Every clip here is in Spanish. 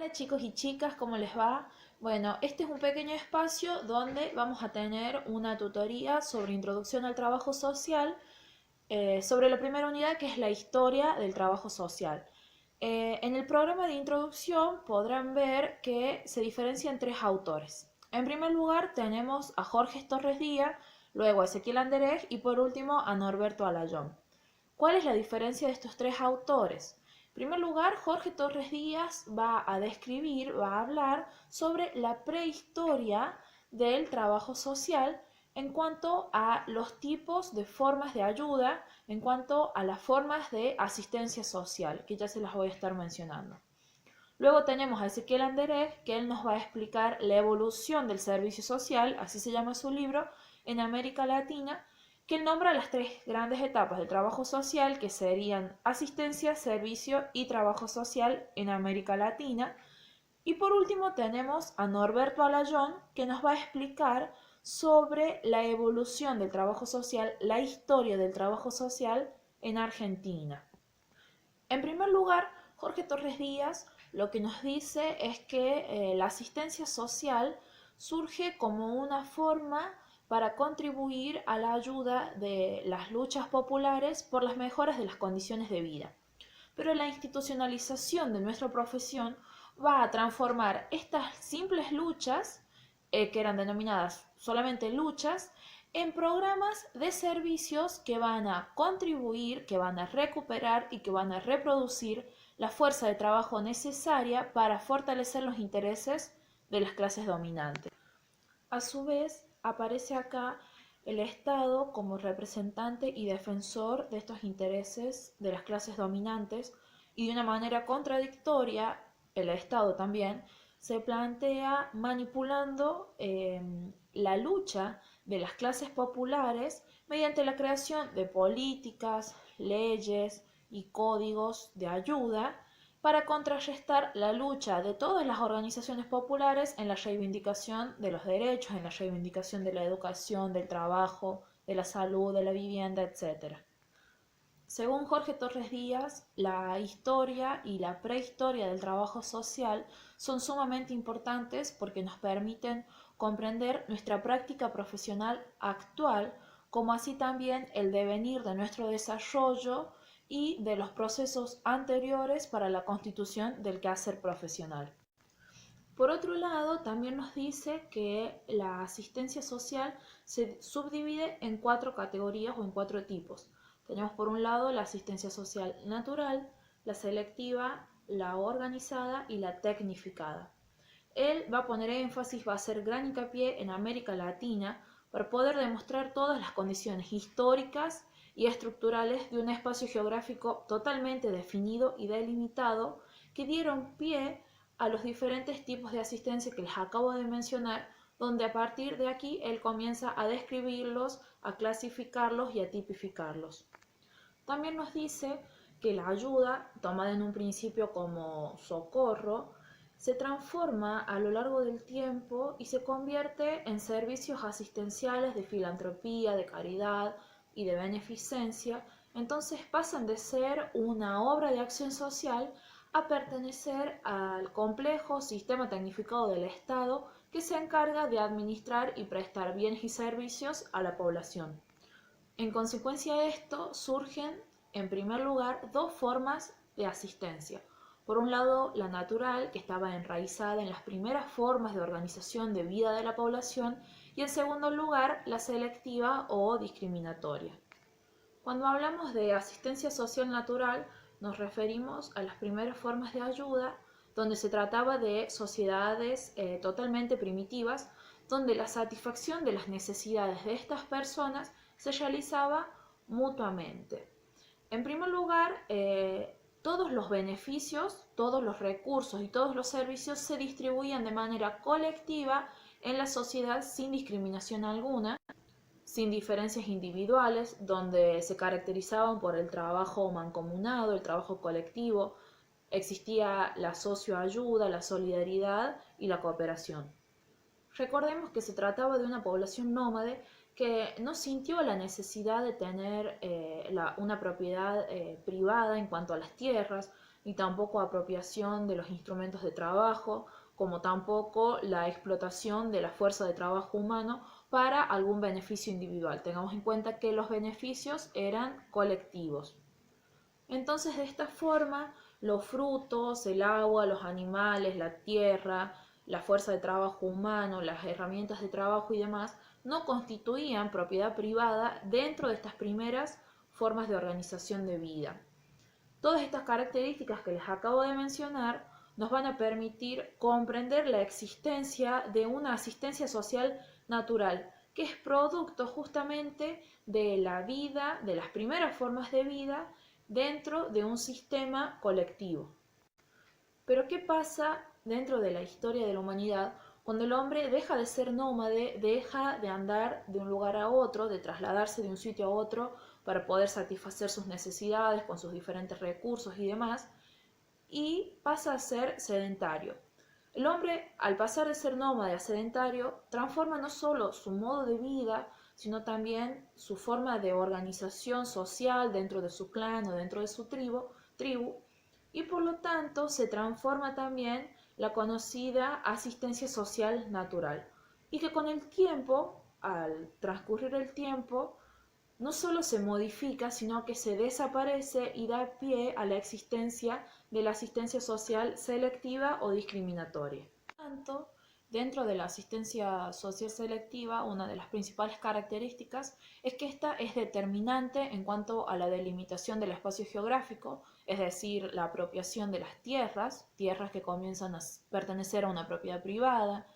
Hola chicos y chicas, ¿cómo les va? Bueno, este es un pequeño espacio donde vamos a tener una tutoría sobre introducción al trabajo social, sobre la primera unidad que es la historia del trabajo social. En el programa de introducción podrán ver que se diferencian tres autores. En primer lugar tenemos a Jorge Torres Díaz, luego a Ezequiel Anderej y por último a Norberto Alayón. ¿Cuál es la diferencia de estos tres autores? En primer lugar, Jorge Torres Díaz va a describir, va a hablar sobre la prehistoria del trabajo social en cuanto a los tipos de formas de ayuda, en cuanto a las formas de asistencia social, que ya se las voy a estar mencionando. Luego tenemos a Ezequiel Anderej, que él nos va a explicar la evolución del servicio social, así se llama su libro, en América Latina, que él nombra las tres grandes etapas del trabajo social, que serían asistencia, servicio y trabajo social en América Latina. Y por último tenemos a Norberto Alayón, que nos va a explicar sobre la evolución del trabajo social, la historia del trabajo social en Argentina. En primer lugar, Jorge Torres Díaz lo que nos dice es que la asistencia social surge como una forma para contribuir a la ayuda de las luchas populares por las mejoras de las condiciones de vida. Pero la institucionalización de nuestra profesión va a transformar estas simples luchas, que eran denominadas solamente luchas, en programas de servicios que van a contribuir, que van a recuperar y que van a reproducir la fuerza de trabajo necesaria para fortalecer los intereses de las clases dominantes. A su vez, aparece acá el Estado como representante y defensor de estos intereses de las clases dominantes, y de una manera contradictoria el Estado también se plantea manipulando la lucha de las clases populares mediante la creación de políticas, leyes y códigos de ayuda para contrarrestar la lucha de todas las organizaciones populares en la reivindicación de los derechos, en la reivindicación de la educación, del trabajo, de la salud, de la vivienda, etc. Según Jorge Torres Díaz, la historia y la prehistoria del trabajo social son sumamente importantes porque nos permiten comprender nuestra práctica profesional actual, como así también el devenir de nuestro desarrollo y de los procesos anteriores para la constitución del quehacer profesional. Por otro lado, también nos dice que la asistencia social se subdivide en cuatro categorías o en cuatro tipos. Tenemos por un lado la asistencia social natural, la selectiva, la organizada y la tecnificada. Él va a poner énfasis, va a hacer gran hincapié en América Latina para poder demostrar todas las condiciones históricas y estructurales de un espacio geográfico totalmente definido y delimitado que dieron pie a los diferentes tipos de asistencia que les acabo de mencionar, donde a partir de aquí él comienza a describirlos, a clasificarlos y a tipificarlos. También nos dice que la ayuda, tomada en un principio como socorro, se transforma a lo largo del tiempo y se convierte en servicios asistenciales de filantropía, de caridad y de beneficencia. Entonces pasan de ser una obra de acción social a pertenecer al complejo sistema tecnificado del Estado que se encarga de administrar y prestar bienes y servicios a la población. En consecuencia de esto, surgen, en primer lugar, dos formas de asistencia. Por un lado, la natural, que estaba enraizada en las primeras formas de organización de vida de la población, y en segundo lugar, la selectiva o discriminatoria. Cuando hablamos de asistencia social natural, nos referimos a las primeras formas de ayuda, donde se trataba de sociedades totalmente primitivas, donde la satisfacción de las necesidades de estas personas se realizaba mutuamente. En primer lugar, todos los beneficios, todos los recursos y todos los servicios se distribuían de manera colectiva en la sociedad sin discriminación alguna, sin diferencias individuales, donde se caracterizaban por el trabajo mancomunado, el trabajo colectivo, existía la socioayuda, la solidaridad y la cooperación. Recordemos que se trataba de una población nómade que no sintió la necesidad de tener una propiedad privada en cuanto a las tierras, ni tampoco apropiación de los instrumentos de trabajo, como tampoco la explotación de la fuerza de trabajo humano para algún beneficio individual. Tengamos en cuenta que los beneficios eran colectivos. Entonces, de esta forma, los frutos, el agua, los animales, la tierra, la fuerza de trabajo humano, las herramientas de trabajo y demás, no constituían propiedad privada dentro de estas primeras formas de organización de vida. Todas estas características que les acabo de mencionar nos van a permitir comprender la existencia de una asistencia social natural, que es producto justamente de la vida, de las primeras formas de vida dentro de un sistema colectivo. Pero ¿qué pasa dentro de la historia de la humanidad cuando el hombre deja de ser nómade, deja de andar de un lugar a otro, de trasladarse de un sitio a otro para poder satisfacer sus necesidades con sus diferentes recursos y demás, y pasa a ser sedentario? El hombre, al pasar de ser nómade a sedentario, transforma no solo su modo de vida, sino también su forma de organización social dentro de su clan o dentro de su tribu, y por lo tanto se transforma también la conocida asistencia social natural, y que con el tiempo, al transcurrir el tiempo, no solo se modifica, sino que se desaparece y da pie a la existencia de la asistencia social selectiva o discriminatoria. Por tanto, dentro de la asistencia social selectiva, una de las principales características es que esta es determinante en cuanto a la delimitación del espacio geográfico, es decir, la apropiación de las tierras que comienzan a pertenecer a una propiedad privada,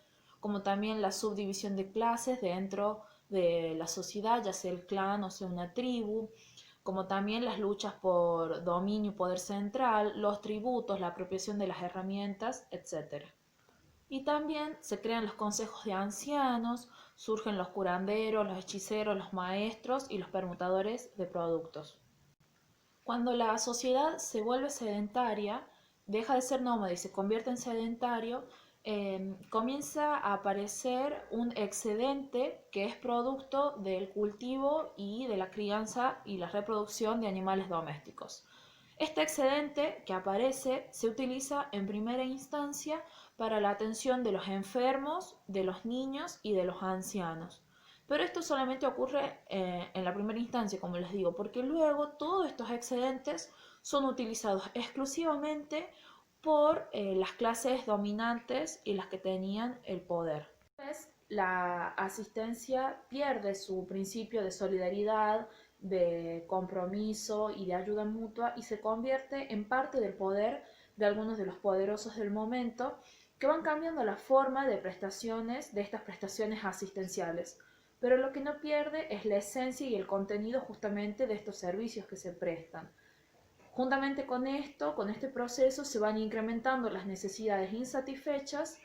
como también la subdivisión de clases dentro de la sociedad, ya sea el clan o sea una tribu, como también las luchas por dominio y poder central, los tributos, la apropiación de las herramientas, etc. Y también se crean los consejos de ancianos, surgen los curanderos, los hechiceros, los maestros y los permutadores de productos. Cuando la sociedad se vuelve sedentaria, deja de ser nómada y se convierte en sedentario, comienza a aparecer un excedente que es producto del cultivo y de la crianza y la reproducción de animales domésticos. Este excedente que aparece se utiliza en primera instancia para la atención de los enfermos, de los niños y de los ancianos. Pero esto solamente ocurre en la primera instancia, como les digo, porque luego todos estos excedentes son utilizados exclusivamente por las clases dominantes y las que tenían el poder. Entonces, la asistencia pierde su principio de solidaridad, de compromiso y de ayuda mutua y se convierte en parte del poder de algunos de los poderosos del momento, que van cambiando la forma de prestaciones, de estas prestaciones asistenciales. Pero lo que no pierde es la esencia y el contenido justamente de estos servicios que se prestan. Juntamente con esto, con este proceso, se van incrementando las necesidades insatisfechas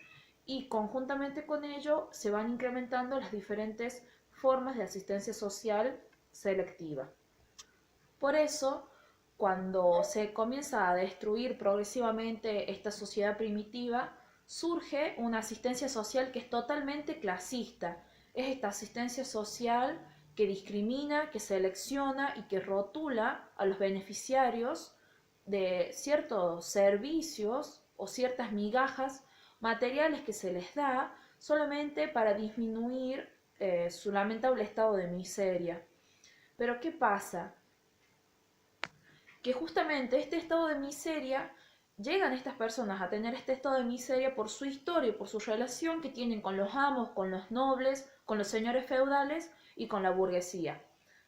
y conjuntamente con ello se van incrementando las diferentes formas de asistencia social selectiva. Por eso, cuando se comienza a destruir progresivamente esta sociedad primitiva, surge una asistencia social que es totalmente clasista. Es esta asistencia social que discrimina, que selecciona y que rotula a los beneficiarios de ciertos servicios o ciertas migajas materiales que se les da solamente para disminuir su lamentable estado de miseria. Pero ¿qué pasa? Que justamente este estado de miseria, llegan estas personas a tener este estado de miseria por su historia, por su relación que tienen con los amos, con los nobles, con los señores feudales y con la burguesía.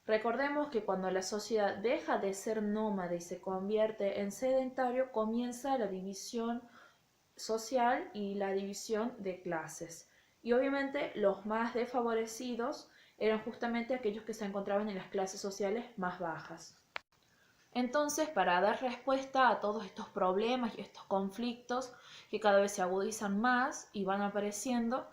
Recordemos que cuando la sociedad deja de ser nómada y se convierte en sedentario, comienza la división social y la división de clases. Y obviamente los más desfavorecidos eran justamente aquellos que se encontraban en las clases sociales más bajas. Entonces, para dar respuesta a todos estos problemas y estos conflictos que cada vez se agudizan más y van apareciendo,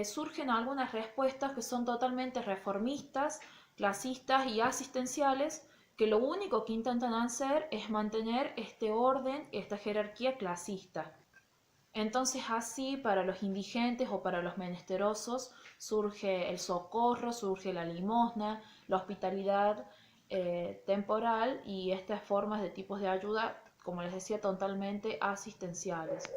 surgen algunas respuestas que son totalmente reformistas, clasistas y asistenciales, que lo único que intentan hacer es mantener este orden, esta jerarquía clasista. Entonces así para los indigentes o para los menesterosos surge el socorro, surge la limosna, la hospitalidad temporal y estas formas de tipos de ayuda como les decía, totalmente asistenciales.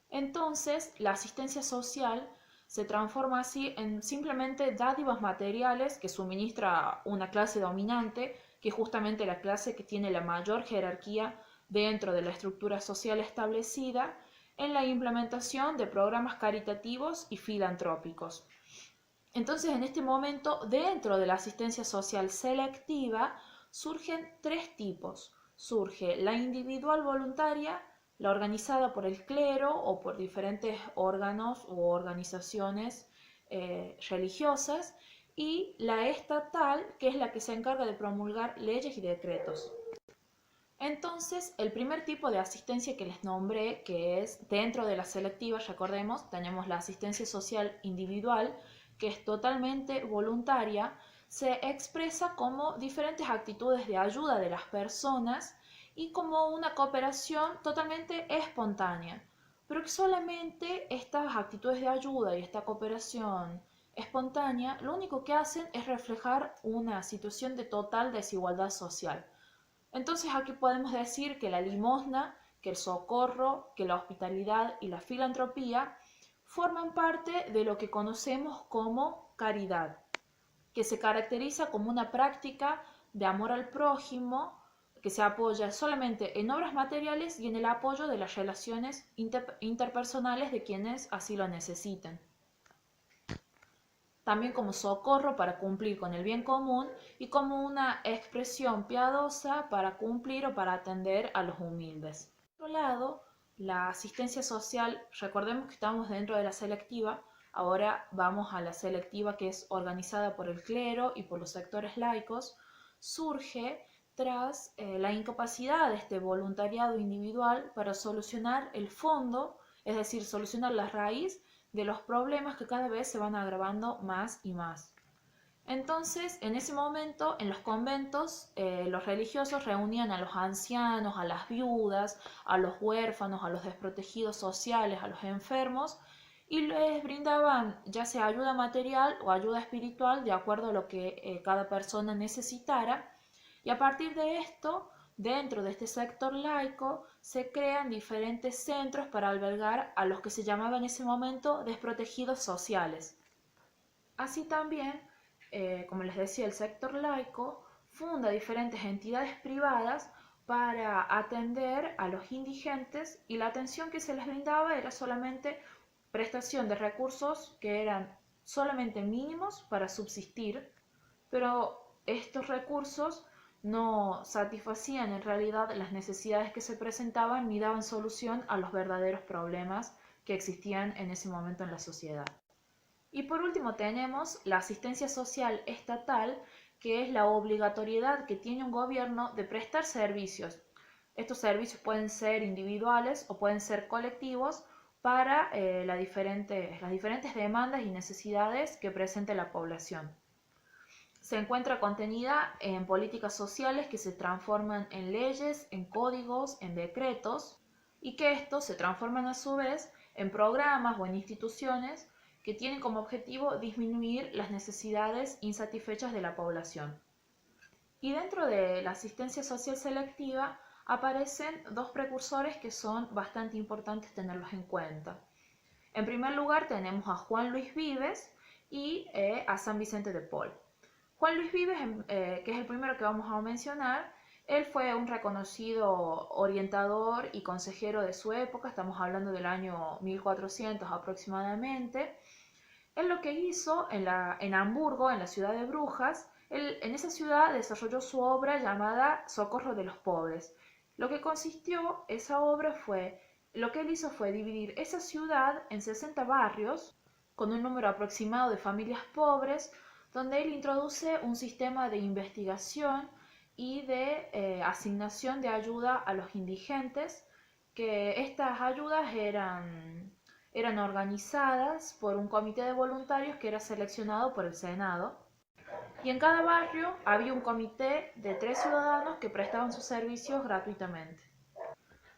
Entonces, la asistencia social se transforma así en simplemente dádivas materiales que suministra una clase dominante, que es justamente la clase que tiene la mayor jerarquía dentro de la estructura social establecida, en la implementación de programas caritativos y filantrópicos. Entonces, en este momento, dentro de la asistencia social selectiva, surgen tres tipos. Surge la individual voluntaria, la organizada por el clero o por diferentes órganos u organizaciones religiosas, y la estatal, que es la que se encarga de promulgar leyes y decretos. Entonces, el primer tipo de asistencia que les nombré, que es dentro de la selectiva, recordemos, tenemos la asistencia social individual, que es totalmente voluntaria, se expresa como diferentes actitudes de ayuda de las personas y como una cooperación totalmente espontánea, pero que solamente estas actitudes de ayuda y esta cooperación espontánea lo único que hacen es reflejar una situación de total desigualdad social. Entonces aquí podemos decir que la limosna, que el socorro, que la hospitalidad y la filantropía forman parte de lo que conocemos como caridad, que se caracteriza como una práctica de amor al prójimo que se apoya solamente en obras materiales y en el apoyo de las relaciones interpersonales de quienes así lo necesiten. También como socorro para cumplir con el bien común y como una expresión piadosa para cumplir o para atender a los humildes. Por otro lado, la asistencia social, recordemos que estamos dentro de la selectiva, ahora vamos a la selectiva, que es organizada por el clero y por los sectores laicos, surge tras la incapacidad de este voluntariado individual para solucionar el fondo, es decir, solucionar la raíz de los problemas que cada vez se van agravando más y más. Entonces, en ese momento, en los conventos, los religiosos reunían a los ancianos, a las viudas, a los huérfanos, a los desprotegidos sociales, a los enfermos, y les brindaban ya sea ayuda material o ayuda espiritual de acuerdo a lo que cada persona necesitara. Y a partir de esto, dentro de este sector laico, se crean diferentes centros para albergar a los que se llamaban en ese momento desprotegidos sociales. Así también, como les decía, el sector laico funda diferentes entidades privadas para atender a los indigentes, y la atención que se les brindaba era solamente prestación de recursos que eran solamente mínimos para subsistir, pero estos recursos no satisfacían en realidad las necesidades que se presentaban ni daban solución a los verdaderos problemas que existían en ese momento en la sociedad. Y por último tenemos la asistencia social estatal, que es la obligatoriedad que tiene un gobierno de prestar servicios. Estos servicios pueden ser individuales o pueden ser colectivos para las diferentes demandas y necesidades que presente la población. Se encuentra contenida en políticas sociales que se transforman en leyes, en códigos, en decretos, y que estos se transforman a su vez en programas o en instituciones que tienen como objetivo disminuir las necesidades insatisfechas de la población. Y dentro de la asistencia social selectiva aparecen dos precursores que son bastante importantes tenerlos en cuenta. En primer lugar tenemos a Juan Luis Vives y a San Vicente de Paul. Juan Luis Vives, que es el primero que vamos a mencionar, él fue un reconocido orientador y consejero de su época, estamos hablando del año 1400 aproximadamente. Él lo que hizo en Hamburgo, en la ciudad de Brujas, él en esa ciudad desarrolló su obra llamada Socorro de los Pobres. Lo que consistió esa obra lo que él hizo fue dividir esa ciudad en 60 barrios, con un número aproximado de familias pobres, donde él introduce un sistema de investigación y de asignación de ayuda a los indigentes, que estas ayudas eran organizadas por un comité de voluntarios que era seleccionado por el Senado, y en cada barrio había un comité de 3 ciudadanos que prestaban sus servicios gratuitamente.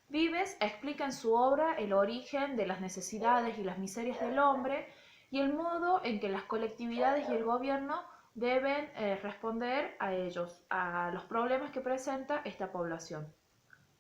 Vives explica en su obra el origen de las necesidades y las miserias del hombre y el modo en que las colectividades y el gobierno deben responder a ellos, a los problemas que presenta esta población.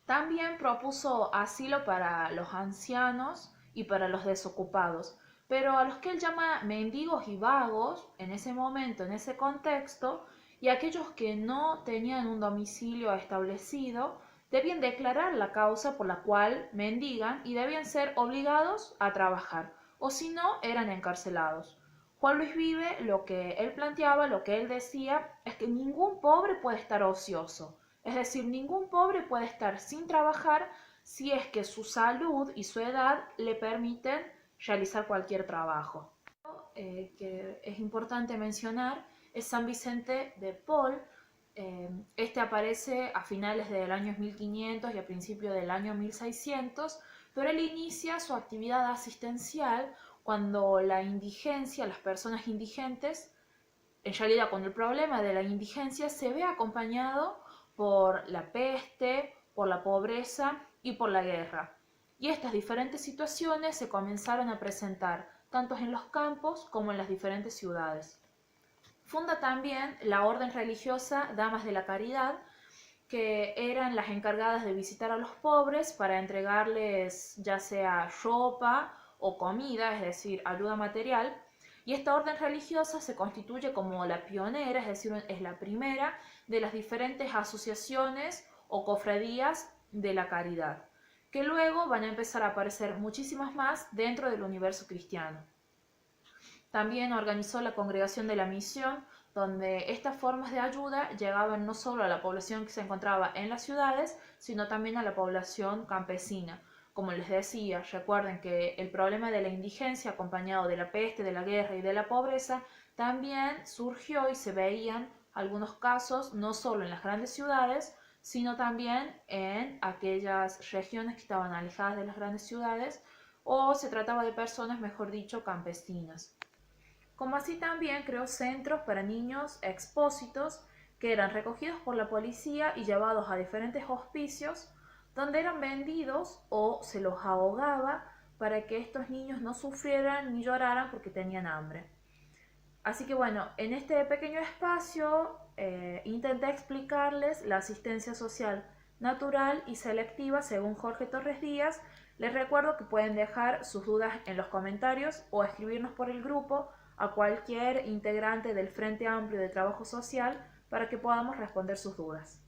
También propuso asilo para los ancianos y para los desocupados, pero a los que él llama mendigos y vagos en ese momento, en ese contexto, y aquellos que no tenían un domicilio establecido, debían declarar la causa por la cual mendigan y debían ser obligados a trabajar, o si no, eran encarcelados. Juan Luis Vive, lo que él planteaba, lo que él decía, es que ningún pobre puede estar ocioso. Es decir, ningún pobre puede estar sin trabajar si es que su salud y su edad le permiten realizar cualquier trabajo. Que es importante mencionar es San Vicente de Paul. Este aparece a finales del año 1500 y a principios del año 1600, pero él inicia su actividad asistencial cuando la indigencia, las personas indigentes, en realidad cuando el problema de la indigencia se ve acompañado por la peste, por la pobreza y por la guerra. Y estas diferentes situaciones se comenzaron a presentar tanto en los campos como en las diferentes ciudades. Funda también la orden religiosa Damas de la Caridad, que eran las encargadas de visitar a los pobres para entregarles ya sea ropa o comida, es decir, ayuda material. Y esta orden religiosa se constituye como la pionera, es decir, es la primera de las diferentes asociaciones o cofradías de la caridad, que luego van a empezar a aparecer muchísimas más dentro del universo cristiano. También organizó la Congregación de la Misión, donde estas formas de ayuda llegaban no solo a la población que se encontraba en las ciudades, sino también a la población campesina. Como les decía, recuerden que el problema de la indigencia, acompañado de la peste, de la guerra y de la pobreza, también surgió y se veían algunos casos no solo en las grandes ciudades, sino también en aquellas regiones que estaban alejadas de las grandes ciudades, o se trataba de personas, mejor dicho, campesinas. Como así también creó centros para niños expósitos que eran recogidos por la policía y llevados a diferentes hospicios donde eran vendidos o se los ahogaba para que estos niños no sufrieran ni lloraran porque tenían hambre. Así que bueno, en este pequeño espacio intenté explicarles la asistencia social natural y selectiva según Jorge Torres Díaz. Les recuerdo que pueden dejar sus dudas en los comentarios o escribirnos por el grupo a cualquier integrante del Frente Amplio de Trabajo Social para que podamos responder sus dudas.